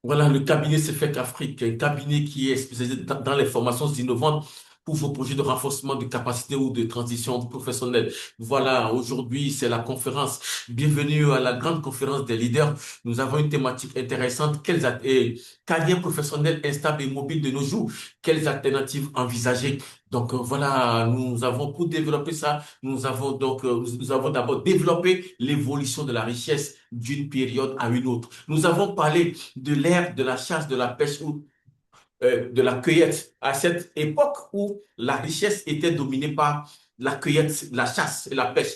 Voilà, le cabinet CFEC Afrique, un cabinet qui est spécialisé dans les formations innovantes pour vos projets de renforcement de capacité ou de transition professionnelle. Voilà, aujourd'hui, c'est la conférence. Bienvenue à la grande conférence des leaders. Nous avons une thématique intéressante. Carrière professionnelle instable et mobile de nos jours. Quelles alternatives envisager? Donc, voilà, nous avons pour développer ça, nous avons d'abord développé l'évolution de la richesse d'une période à une autre. Nous avons parlé de l'ère de la chasse, de la pêche ou de la cueillette, à cette époque où la richesse était dominée par la cueillette, la chasse et la pêche.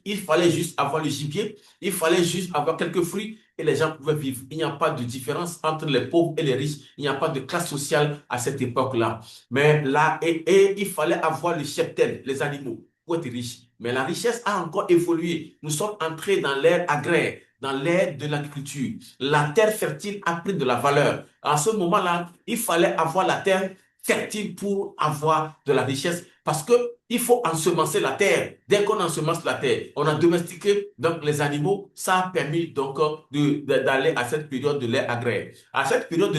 Il fallait juste avoir le gibier, il fallait juste avoir quelques fruits et les gens pouvaient vivre. Il n'y a pas de différence entre les pauvres et les riches. Il n'y a pas de classe sociale à cette époque-là. Mais là, il fallait avoir le cheptel, les animaux, pour être riche. Mais la richesse a encore évolué. Nous sommes entrés dans l'ère agraire, dans l'ère de l'agriculture. La terre fertile a pris de la valeur. À ce moment-là, il fallait avoir la terre fertile pour avoir de la richesse parce que il faut ensemencer la terre. Dès qu'on ensemence la terre, on a domestiqué donc les animaux. Ça a permis donc d'aller à cette période de l'ère agraire. À cette période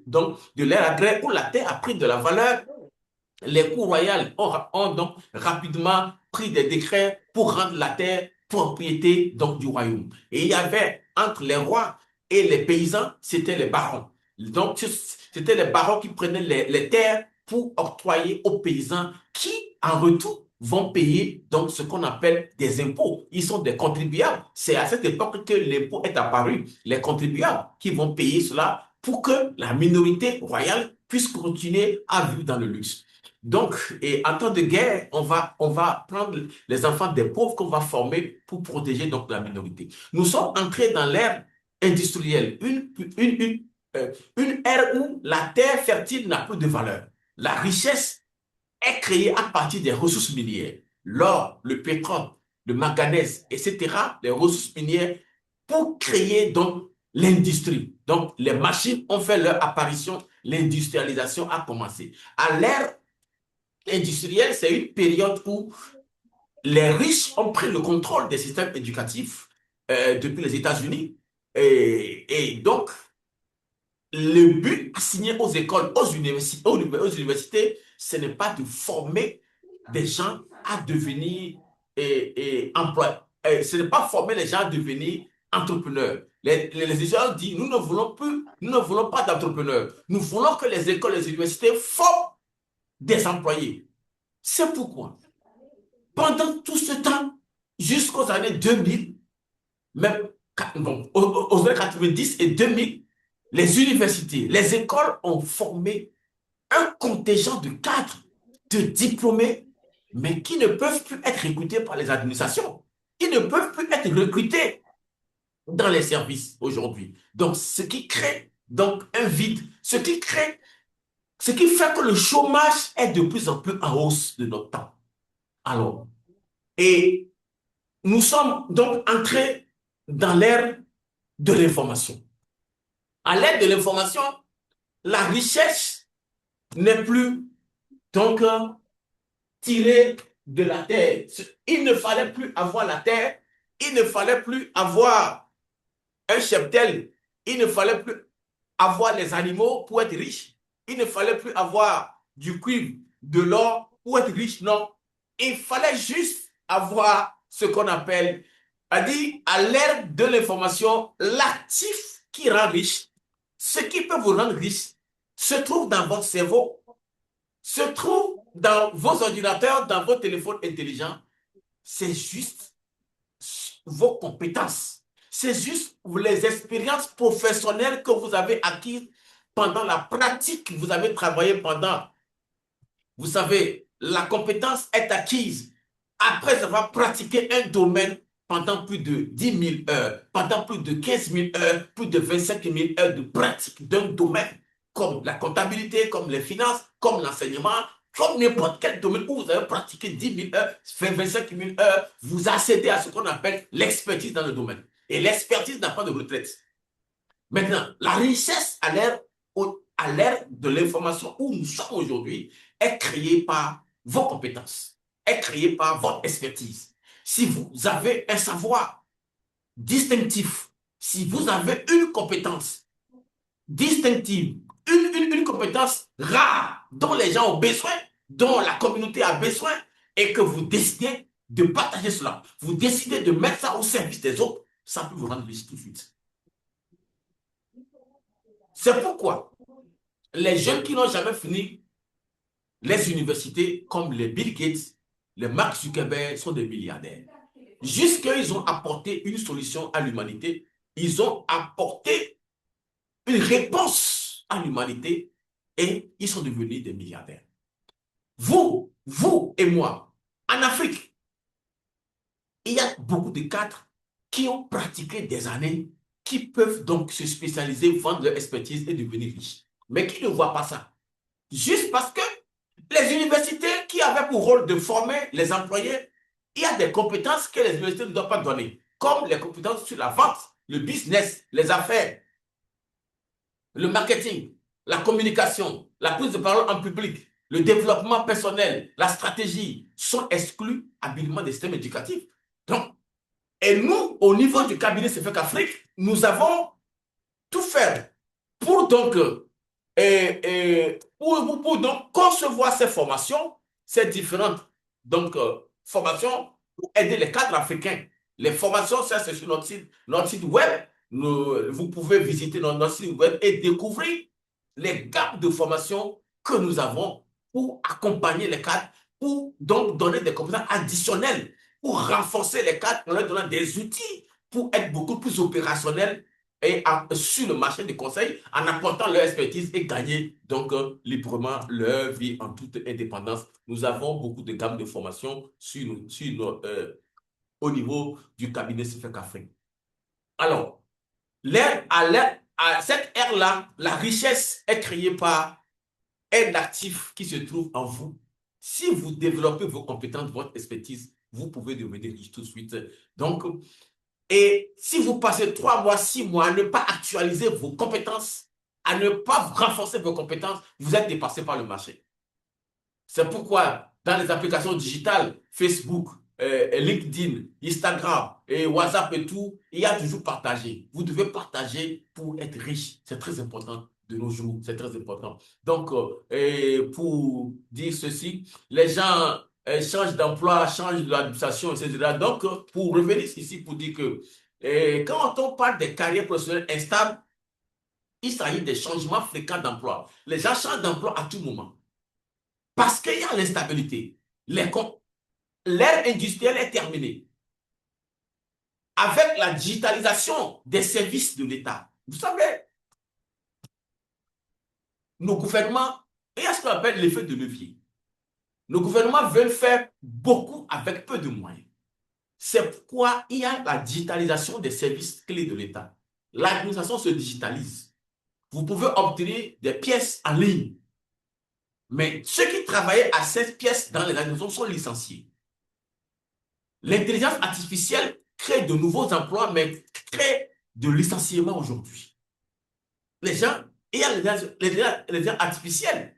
donc, de l'ère agraire où la terre a pris de la valeur, les cours royales ont donc rapidement pris des décrets pour rendre la terre propriété donc du royaume. Et il y avait entre les rois et les paysans, c'était les barons. Donc, c'était les barons qui prenaient les terres pour octroyer aux paysans qui, en retour, vont payer donc ce qu'on appelle des impôts. Ils sont des contribuables. C'est à cette époque que l'impôt est apparu. Les contribuables qui vont payer cela pour que la minorité royale puisse continuer à vivre dans le luxe. Donc, et en temps de guerre, on va prendre les enfants des pauvres qu'on va former pour protéger donc la minorité. Nous sommes entrés dans l'ère industrielle, une ère où la terre fertile n'a plus de valeur. La richesse est créée à partir des ressources minières, l'or, le pétrole, le manganèse, etc., les ressources minières pour créer donc l'industrie. Donc, les machines ont fait leur apparition, l'industrialisation a commencé. À l'ère industrielle, c'est une période où les riches ont pris le contrôle des systèmes éducatifs depuis les États-Unis. Et donc, le but assigné aux écoles, aux universités, ce n'est pas de former des gens à devenir employés. Ce n'est pas former les gens à devenir entrepreneurs. Les étudiants disent, nous ne voulons pas d'entrepreneurs. Nous voulons que les écoles et les universités forment des employés. C'est pourquoi, pendant tout ce temps, jusqu'aux années 2000, même bon, aux années 90 et 2000, les universités, les écoles ont formé un contingent de cadres, de diplômés, mais qui ne peuvent plus être recrutés par les administrations. Ils ne peuvent plus être recrutés dans les services aujourd'hui. Donc, ce qui crée donc un vide, ce qui fait que le chômage est de plus en plus en hausse de notre temps. Alors, et nous sommes donc entrés dans l'ère de l'information. À l'ère de l'information, la richesse n'est plus donc tirée de la terre. Il ne fallait plus avoir la terre, il ne fallait plus avoir un cheptel, il ne fallait plus avoir les animaux pour être riche, il ne fallait plus avoir du cuivre, de l'or pour être riche, non. Il fallait juste avoir ce qu'on appelle, à l'ère de l'information, l'actif qui rend riche, ce qui peut vous rendre riche, se trouve dans votre cerveau, se trouve dans vos ordinateurs, dans vos téléphones intelligents. C'est juste vos compétences. C'est juste les expériences professionnelles que vous avez acquises pendant la pratique que vous avez travaillé pendant. Vous savez, la compétence est acquise après avoir pratiqué un domaine pendant plus de 10 000 heures, pendant plus de 15 000 heures, plus de 25 000 heures de pratique d'un domaine, comme la comptabilité, comme les finances, comme l'enseignement, comme n'importe quel domaine où vous avez pratiqué 10 000 heures, 25 000 heures, vous accédez à ce qu'on appelle l'expertise dans le domaine. Et l'expertise n'a pas de retraite. Maintenant, la richesse à l'ère de l'information où nous sommes aujourd'hui est créée par vos compétences, est créée par votre expertise. Si vous avez un savoir distinctif, si vous avez une compétence, distinctive, une compétence rare dont les gens ont besoin, dont la communauté a besoin, et que vous décidez de partager cela, vous décidez de mettre ça au service des autres, ça peut vous rendre riche tout de suite. C'est pourquoi les jeunes qui n'ont jamais fini les universités, comme les Bill Gates, les Mark Zuckerberg, sont des milliardaires. Jusqu'ils ont apporté une solution à l'humanité, ils ont apporté une réponse à l'humanité et ils sont devenus des milliardaires. Vous et moi, en Afrique, il y a beaucoup de cadres qui ont pratiqué des années, qui peuvent donc se spécialiser, vendre leur expertise et devenir riches. Mais qui ne voient pas ça. Juste parce que les universités qui avaient pour rôle de former les employés, il y a des compétences que les universités ne doivent pas donner, comme les compétences sur la vente, le business, les affaires, le marketing, la communication, la prise de parole en public, le développement personnel, la stratégie sont exclus habilement des systèmes éducatifs. Donc, et nous, au niveau du cabinet CFEC Afrique, nous avons tout fait pour donc, pour donc concevoir ces formations, ces différentes donc, formations pour aider les cadres africains. Les formations, ça c'est sur notre site web. Vous pouvez visiter notre site web et découvrir les gaps de formation que nous avons pour accompagner les cadres, pour donc donner des compétences additionnelles, pour renforcer les cadres en leur donnant des outils pour être beaucoup plus opérationnels et sur le marché des conseils en apportant leur expertise et gagner donc librement leur vie en toute indépendance. Nous avons beaucoup de gammes de formation au niveau du cabinet CFEC Afrique. Alors, à cette ère-là, la richesse est créée par un actif qui se trouve en vous. Si vous développez vos compétences, votre expertise, vous pouvez devenir riche tout de suite. Donc, et si vous passez 3 mois, 6 mois à ne pas actualiser vos compétences, à ne pas renforcer vos compétences, vous êtes dépassé par le marché. C'est pourquoi dans les applications digitales, Facebook, LinkedIn, Instagram, et WhatsApp et tout, il y a toujours partagé. Vous devez partager pour être riche. C'est très important de nos jours. C'est très important. Donc, pour dire ceci, les gens changent d'emploi, changent de l'administration, etc. Donc, pour revenir ici, pour dire que quand on parle des carrières professionnelles instables, il s'agit des changements fréquents d'emploi. Les gens changent d'emploi à tout moment. Parce qu'il y a l'instabilité. L'ère industrielle est terminée. Avec la digitalisation des services de l'État, vous savez, nos gouvernements, il y a ce qu'on appelle l'effet de levier. Nos gouvernements veulent faire beaucoup avec peu de moyens. C'est pourquoi il y a la digitalisation des services clés de l'État. L'administration se digitalise. Vous pouvez obtenir des pièces en ligne. Mais ceux qui travaillaient à ces pièces dans les administrations sont licenciés. L'intelligence artificielle crée de nouveaux emplois, mais crée de licenciements aujourd'hui. Les gens, il y a les gens artificiels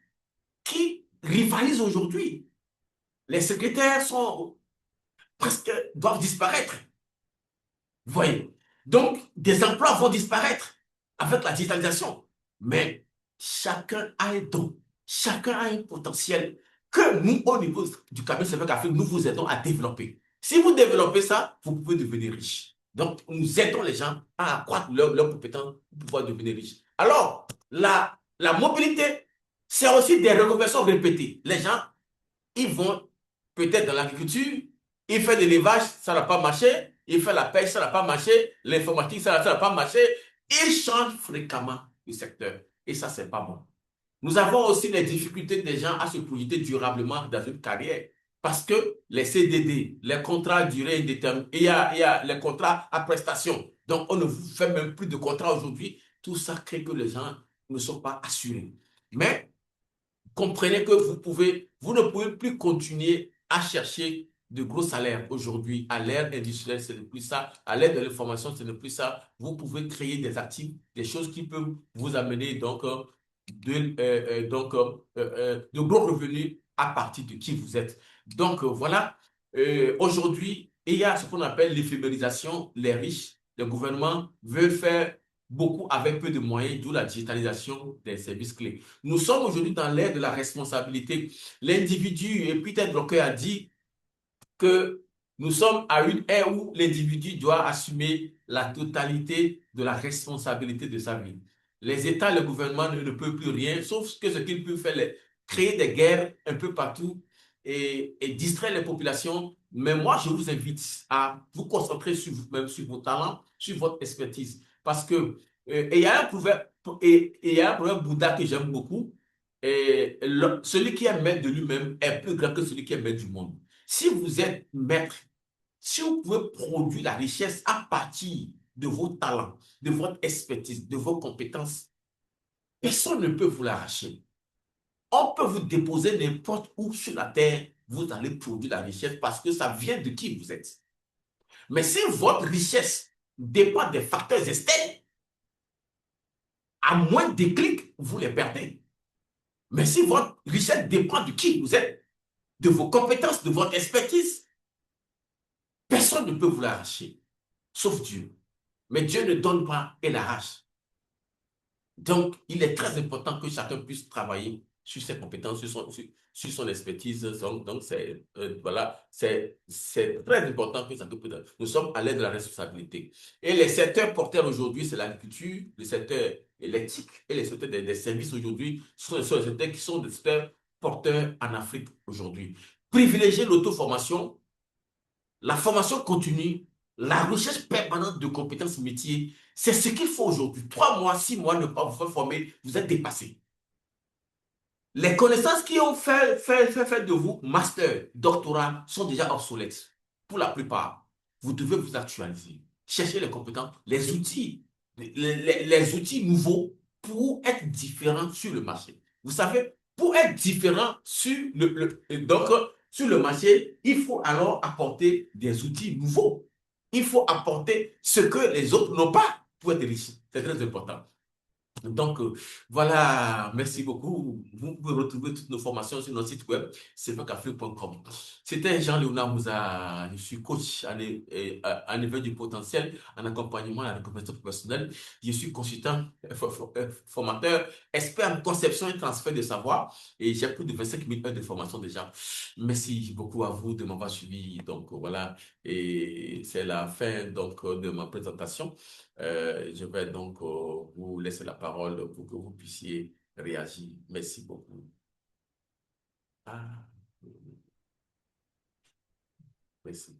qui rivalisent aujourd'hui. Les secrétaires sont presque doivent disparaître. Vous voyez? Donc, des emplois vont disparaître avec la digitalisation. Mais chacun a un don, chacun a un potentiel que nous, au niveau du cabinet CFEC Afrique, nous vous aidons à développer. Si vous développez ça, vous pouvez devenir riche. Donc, nous aidons les gens à accroître leurs compétences pour pouvoir devenir riches. Alors, la mobilité, c'est aussi des reconversions répétées. Les gens, ils vont peut-être dans l'agriculture, ils font de l'élevage, ça n'a pas marché, ils font la pêche, ça n'a pas marché, l'informatique, ça n'a pas marché. Ils changent fréquemment de secteur. Et ça, c'est pas bon. Nous avons aussi les difficultés des gens à se projeter durablement dans une carrière. Parce que les CDD, les contrats à durée indéterminée, il y a les contrats à prestation. Donc, on ne fait même plus de contrats aujourd'hui. Tout ça crée que les gens ne sont pas assurés. Mais comprenez que vous ne pouvez plus continuer à chercher de gros salaires aujourd'hui. À l'ère industrielle, ce n'est plus ça. À l'ère de l'information, ce n'est plus ça. Vous pouvez créer des actifs, des choses qui peuvent vous amener donc, de gros revenus à partir de qui vous êtes. Donc voilà, aujourd'hui, il y a ce qu'on appelle l'éphémérisation. Les riches, les gouvernements veulent faire beaucoup avec peu de moyens, d'où la digitalisation des services clés. Nous sommes aujourd'hui dans l'ère de la responsabilité. L'individu, et Peter Drucker a dit que nous sommes à une ère où l'individu doit assumer la totalité de la responsabilité de sa vie. Les États, le gouvernement ne peuvent plus rien, sauf que ce qu'ils peuvent faire, c'est créer des guerres un peu partout et distraire les populations. Mais moi, je vous invite à vous concentrer sur vous-même, sur vos talents, sur votre expertise. Parce que, et il y a un proverbe, et il y a un proverbe Bouddha que j'aime beaucoup. Celui qui est maître de lui-même est plus grand que celui qui est maître du monde. Si vous êtes maître, si vous pouvez produire la richesse à partir de vos talents, de votre expertise, de vos compétences, personne ne peut vous l'arracher. On peut vous déposer n'importe où sur la terre, vous allez produire la richesse parce que ça vient de qui vous êtes. Mais si votre richesse dépend des facteurs externes, à moins de clics, vous les perdez. Mais si votre richesse dépend de qui vous êtes, de vos compétences, de votre expertise, personne ne peut vous l'arracher, sauf Dieu. Mais Dieu ne donne pas et l'arrache. Donc, il est très important que chacun puisse travailler sur ses compétences, sur son expertise. Donc, c'est voilà, c'est très important que chacun puisse. Nous sommes à l'ère de la responsabilité. Et les secteurs porteurs aujourd'hui, c'est l'agriculture, le secteur électrique et les secteurs des services aujourd'hui sont les secteurs qui sont des secteurs porteurs en Afrique aujourd'hui. Privilégier l'auto-formation, la formation continue, la recherche permanente de compétences métiers, c'est ce qu'il faut aujourd'hui. 3 mois, 6 mois, ne pas vous faire former, vous êtes dépassé. Les connaissances qui ont fait de vous master, doctorat, sont déjà obsolètes. Pour la plupart, vous devez vous actualiser. Chercher les compétences, les outils nouveaux pour être différent sur le marché. Vous savez, pour être différent sur le marché, il faut alors apporter des outils nouveaux. Il faut apporter ce que les autres n'ont pas pour être riche. C'est très important. Donc, voilà, merci beaucoup. Vous pouvez retrouver toutes nos formations sur notre site web, cvcafé.com. C'était Jean-Léonard Mouza, je suis coach à niveau du potentiel, en accompagnement à la reconversion professionnelle. Je suis consultant, formateur, expert en conception et transfert de savoir, et j'ai plus de 25 000 heures de formation déjà. Merci beaucoup à vous de m'avoir suivi. Donc, voilà, et c'est la fin donc, de ma présentation. Je vais donc vous laisser la parole pour que vous puissiez réagir. Merci beaucoup. Ah, merci.